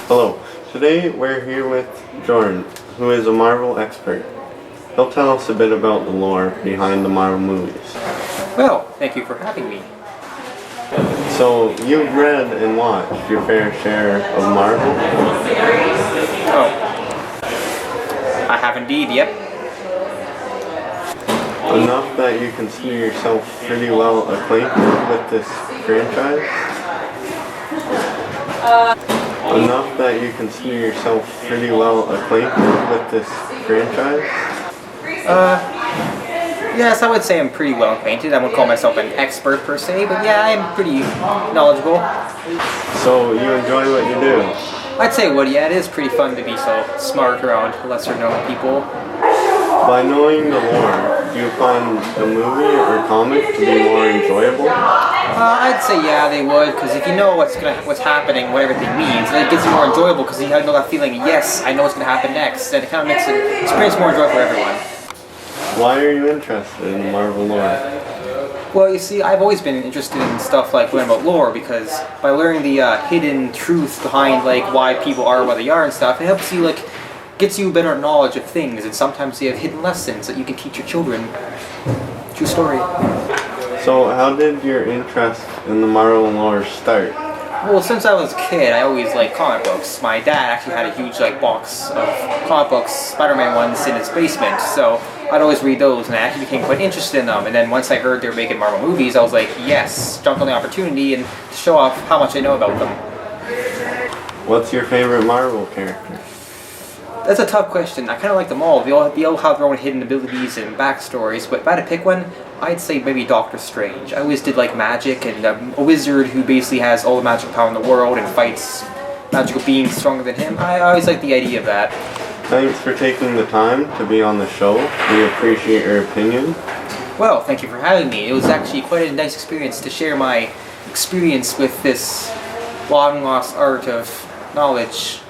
Hello. Today we're here with Jordan, who is a Marvel expert. He'll tell us a bit about the lore behind the Marvel movies. Well, thank you for having me. So, you've read and watched your fair share of Marvel? Oh, I have indeed, yep. Enough that you consider yourself pretty well acquainted with this franchise? Enough that you consider yourself pretty well acquainted with this franchise? Yes, I would say I'm pretty well acquainted. I wouldn't call myself an expert per se, but yeah, I'm pretty knowledgeable. So, you enjoy what you do? I'd say, well, yeah, it is pretty fun to be so smart around lesser known people. By knowing the lore, do you find the movie or comic to be more enjoyable? I'd say yeah, they would, because if you know what's happening, what everything means, then it gets more enjoyable because you know that feeling. Yes, I know what's going to happen next, and it kind of makes the experience more enjoyable for everyone. Why are you interested in Marvel lore? Well, you see, I've always been interested in stuff like learning about lore because by learning the hidden truth behind like why people are what they are and stuff, it helps you gets you better knowledge of things, and sometimes they have hidden lessons that you can teach your children. True story. So, how did your interest in the Marvel lore start? Well, since I was a kid, I always liked comic books. My dad actually had a huge box of comic books, Spider-Man ones, in his basement, so I'd always read those, and I actually became quite interested in them. And then once I heard they were making Marvel movies, I was like, yes, jumped on the opportunity and to show off how much I know about them. What's your favorite Marvel character? That's a tough question. I kind of like them all. They all have their own hidden abilities and backstories, but if I had to pick one, I'd say maybe Doctor Strange. I always did like magic, and a wizard who basically has all the magical power in the world and fights magical beings stronger than him. I always like the idea of that. Thanks for taking the time to be on the show. We appreciate your opinion. Well, thank you for having me. It was actually quite a nice experience to share my experience with this long lost art of knowledge.